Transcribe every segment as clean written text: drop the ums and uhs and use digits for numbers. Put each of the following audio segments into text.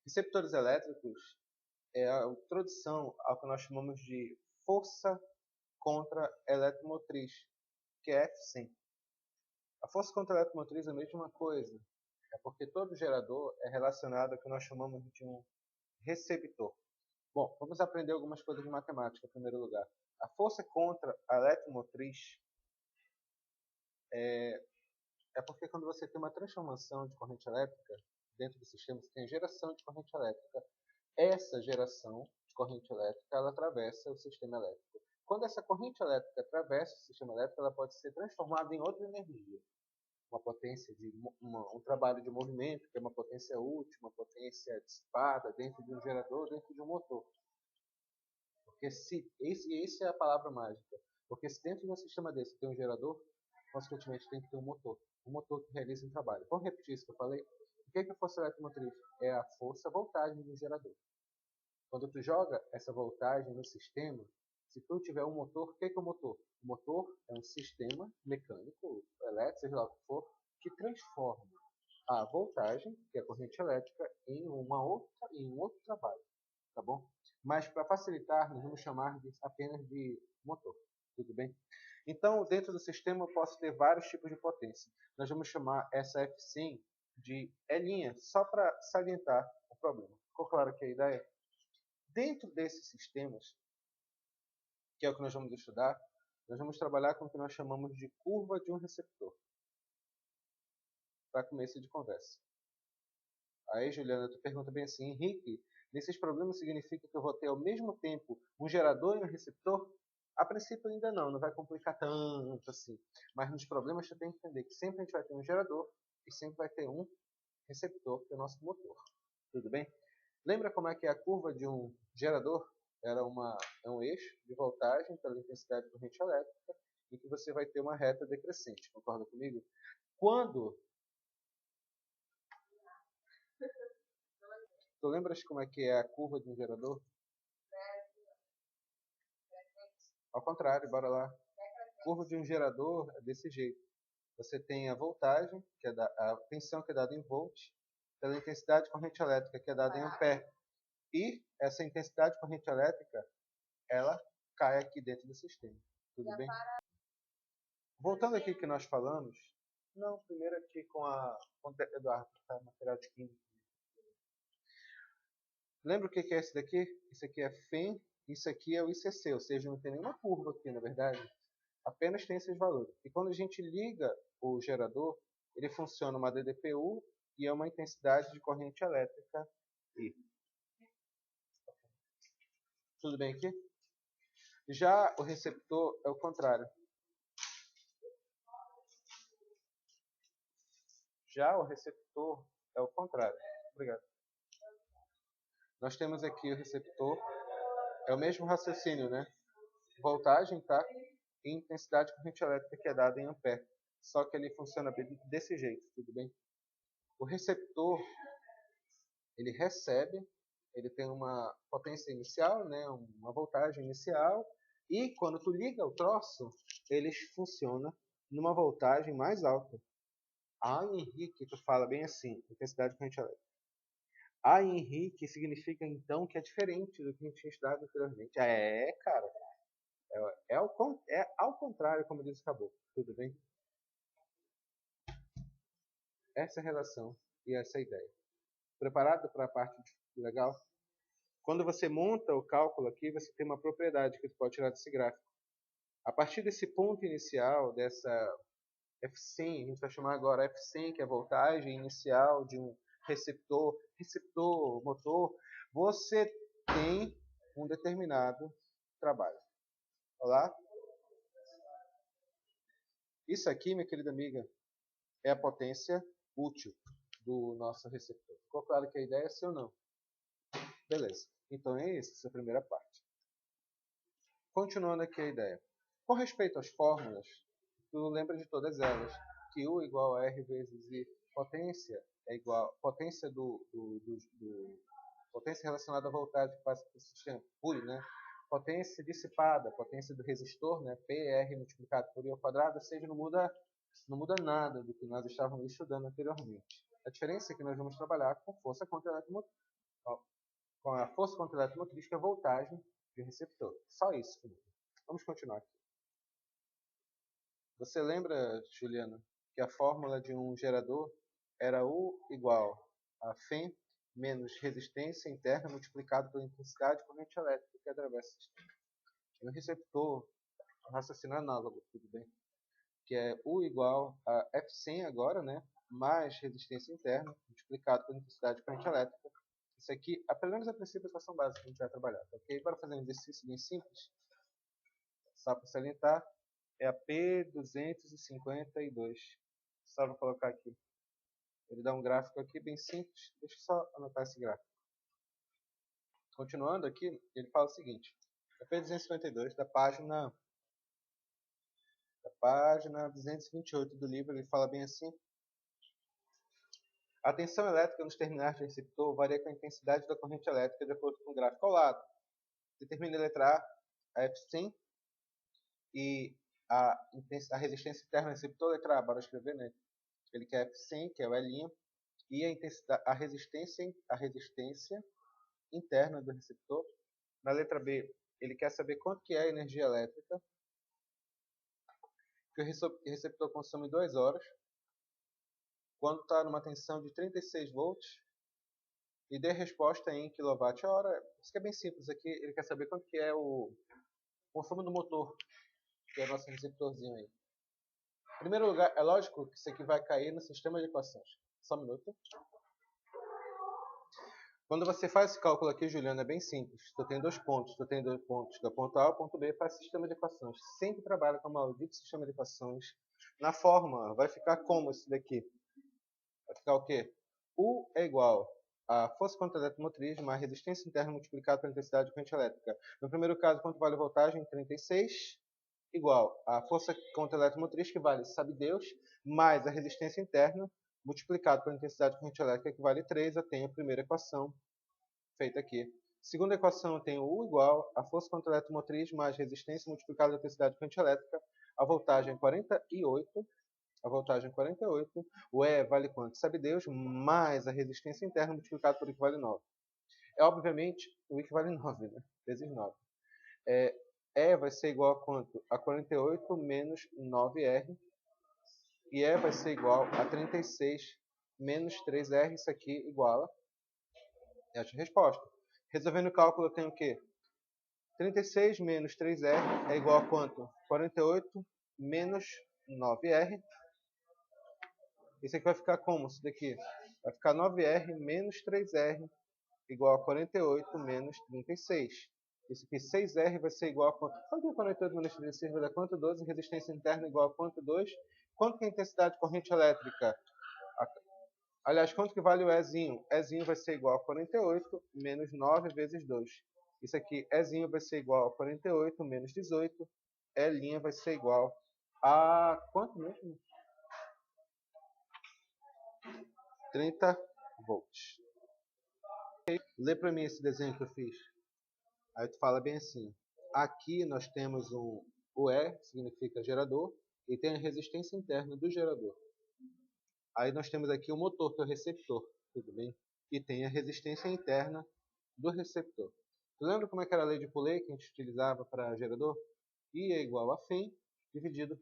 Receptores elétricos é a introdução ao que nós chamamos de força contra-eletromotriz, que é F100. A força contra-eletromotriz é a mesma coisa, é porque todo gerador é relacionado ao que nós chamamos de um receptor. Bom, vamos aprender algumas coisas de matemática em primeiro lugar. A força contra a eletromotriz é porque quando você tem uma transformação de corrente elétrica dentro do sistema, você tem geração de corrente elétrica. Essa geração de corrente elétrica, ela atravessa o sistema elétrico. Quando essa corrente elétrica atravessa o sistema elétrico, ela pode ser transformada em outra energia. Uma potência de um trabalho de movimento, que é uma potência útil, uma potência dissipada dentro de um gerador, dentro de um motor. Porque essa é a palavra mágica. Porque se dentro de um sistema desse tem um gerador, consequentemente tem que ter um motor que realiza um trabalho. Vamos repetir isso que eu falei? O que é a força eletromotriz? É a força-voltagem do gerador. Quando tu joga essa voltagem no sistema, se tu tiver um motor, o que é o motor? O motor é um sistema mecânico, elétrico, seja lá o que for, que transforma a voltagem, que é a corrente elétrica, em um outro trabalho, tá bom? Mas para facilitar, nós vamos chamar apenas de motor, tudo bem? Então, dentro do sistema eu posso ter vários tipos de potência. Nós vamos chamar essa F100 de E', só para salientar o problema. Ficou claro aqui a ideia? Dentro desses sistemas, que é o que nós vamos estudar, nós vamos trabalhar com o que nós chamamos de curva de um receptor. Para começo de conversa. Aí, Juliana, tu pergunta bem assim, Henrique, nesses problemas significa que eu vou ter ao mesmo tempo um gerador e um receptor? A princípio ainda não vai complicar tanto assim. Mas nos problemas você tem que entender que sempre a gente vai ter um gerador e sempre vai ter um receptor, que é o nosso motor. Tudo bem? Lembra como é que é a curva de um gerador? É um eixo de voltagem pela intensidade de corrente elétrica e que você vai ter uma reta decrescente. Concorda comigo? Quando... Tu lembras como é que é a curva de um gerador? Ao contrário, bora lá. A curva de um gerador é desse jeito. Você tem a voltagem, que é a tensão que é dada em volts, pela intensidade de corrente elétrica, que é dada em ampere. E essa intensidade de corrente elétrica, ela cai aqui dentro do sistema. Tudo bem? Voltando aqui que nós falamos, não, primeiro aqui com o Eduardo, tá? Material de química. Lembra o que é esse daqui? Isso aqui é FEM, isso aqui é o ICC, ou seja, não tem nenhuma curva aqui, na verdade. Apenas tem esses valores. E quando a gente liga o gerador, ele funciona uma DDPU e é uma intensidade de corrente elétrica I. Tudo bem aqui? Já o receptor é o contrário. Já o receptor é o contrário. Obrigado. Nós temos aqui o receptor, é o mesmo raciocínio, né? Voltagem, tá? E intensidade de corrente elétrica que é dada em ampere. Só que ele funciona desse jeito, tudo bem? O receptor, ele recebe, ele tem uma potência inicial, né? Uma voltagem inicial, e quando tu liga o troço, ele funciona numa voltagem mais alta. A Henrique, tu fala bem assim, intensidade de corrente elétrica. A Henrique significa então que é diferente do que a gente tinha estudado anteriormente. É, cara. É ao contrário, como diz o caboclo. Tudo bem? Essa é a relação e essa é a ideia. Preparado para a parte legal? Quando você monta o cálculo aqui, você tem uma propriedade que você pode tirar desse gráfico. A partir desse ponto inicial, dessa F100, a gente vai chamar agora F100, que é a voltagem inicial de um receptor, motor, você tem um determinado trabalho. Olá? Isso aqui, minha querida amiga, é a potência útil do nosso receptor. Ficou claro que a ideia é sim ou não? Beleza. Então é isso, essa é a primeira parte. Continuando aqui a ideia. Com respeito às fórmulas, tu lembra de todas elas, que U igual a R vezes I. Potência é igual potência potência relacionada à voltagem que passa pelo sistema, PUI, né? Potência dissipada, potência do resistor, né? PR multiplicado por I ao quadrado, ou seja, não muda nada do que nós estávamos estudando anteriormente. A diferença é que nós vamos trabalhar com força contra eletromotor. com a força contra eletromotriz, que é a voltagem de receptor. Só isso. Vamos continuar aqui. Você lembra, Juliana, que a fórmula de um gerador era U igual a Φ menos resistência interna multiplicado pela intensidade de corrente elétrica que atravessa o sistema. E o receptor, raciocínio análogo, tudo bem? Que é U igual a F100 agora, né? Mais resistência interna multiplicado pela intensidade de corrente elétrica. Isso aqui, pelo menos a princípio, é a equação básica que a gente vai trabalhar, tá ok? Bora fazer um exercício bem simples. Só para salientar, é a P252. Só vou colocar aqui. Ele dá um gráfico aqui bem simples. Deixa eu só anotar esse gráfico. Continuando aqui, ele fala o seguinte. A P252 da página 228 do livro, ele fala bem assim. A tensão elétrica nos terminais de receptor varia com a intensidade da corrente elétrica de acordo com o gráfico ao lado. Determina a letra A F100 e a resistência interna do receptor, letra A, bora escrever, né? Ele quer F100, que é o E', e a resistência interna do receptor. Na letra B, ele quer saber quanto que é a energia elétrica que o receptor consome em 2 horas, quando está numa tensão de 36 volts, e dê resposta em kWh. Isso que é bem simples. Aqui ele quer saber quanto que é o consumo do motor, que é o nosso receptorzinho aí. Em primeiro lugar, é lógico que isso aqui vai cair no sistema de equações. Só um minuto. Quando você faz esse cálculo aqui, Juliana, é bem simples. Tu tem 2 pontos. Tu tem 2 pontos da ponto A ao ponto B, faz sistema de equações. Sempre trabalha com o maldito sistema de equações. Na fórmula, vai ficar como isso daqui? Vai ficar o quê? U é igual a força contra a eletromotriz mais resistência interna multiplicada pela intensidade de corrente elétrica. No primeiro caso, quanto vale a voltagem? 36, igual a força contra a eletromotriz, que vale, sabe Deus, mais a resistência interna multiplicado pela intensidade de corrente elétrica, que vale 3. Eu tenho a primeira equação feita aqui. Segunda equação, eu tenho U igual a força contra a eletromotriz mais resistência multiplicada pela intensidade de corrente elétrica. A voltagem é 48. A voltagem é 48. O E vale quanto? Sabe Deus, mais a resistência interna multiplicado por I que vale 9. É, obviamente, o I que vale 9, né? Vezes 9. E vai ser igual a quanto? A 48 menos 9R. E E vai ser igual a 36 menos 3R. Isso aqui iguala. Essa é a resposta. Resolvendo o cálculo, eu tenho o quê? 36 menos 3R é igual a quanto? 48 menos 9R. Isso aqui vai ficar como? Isso daqui vai ficar 9R menos 3R igual a 48 menos 36. Isso aqui, 6R vai ser igual a quanto? Quanto que é 48 menos 36 vai dar quanto? 12. Resistência interna igual a quanto? 2. Quanto que é a intensidade de corrente elétrica? Aliás, quanto que vale o Ezinho? Ezinho vai ser igual a 48 menos 9 vezes 2. Isso aqui, Ezinho vai ser igual a 48 menos 18. E' vai ser igual a quanto mesmo? 30 volts. Lê para mim esse desenho que eu fiz. Aí tu fala bem assim. Aqui nós temos o E, que significa gerador, e tem a resistência interna do gerador. Aí nós temos aqui o motor, que é o receptor, tudo bem? E tem a resistência interna do receptor. Tu lembra como é que era a lei de Poulet que a gente utilizava para gerador? I é igual a Φ dividido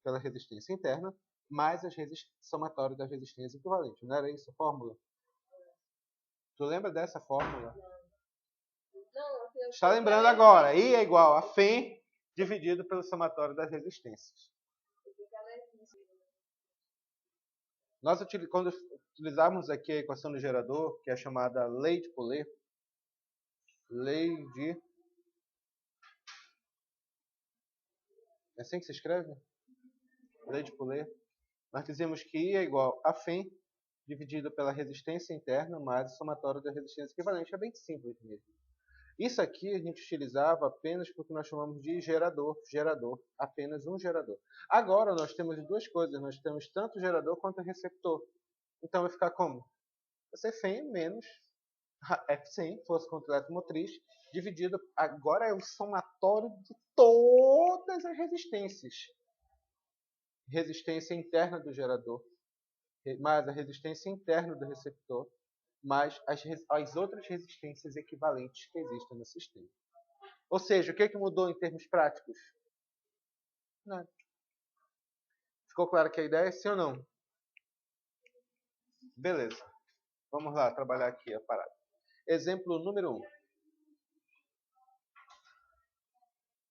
pela resistência interna mais as somatório das resistências equivalentes. Não era isso a fórmula? Tu lembra dessa fórmula? Não. Está lembrando agora. I é igual a Φ dividido pelo somatório das resistências. Nós, quando utilizarmos aqui a equação do gerador, que é chamada lei de Poulet, é assim que se escreve? Lei de Poulet. Nós dizemos que I é igual a Φ dividido pela resistência interna mais o somatório da resistência equivalente. É bem simples mesmo. Isso aqui a gente utilizava apenas porque nós chamamos de gerador, apenas um gerador. Agora nós temos duas coisas, nós temos tanto gerador quanto receptor. Então vai ficar como? Vai ser Φ menos F100, força contra eletromotriz, dividido, agora é o somatório de todas as resistências. Resistência interna do gerador, mais a resistência interna do receptor, mais as outras resistências equivalentes que existem no sistema. Ou seja, o que mudou em termos práticos? Nada. Ficou claro que a ideia é sim ou não? Beleza. Vamos lá, trabalhar aqui a parada. Exemplo número 1.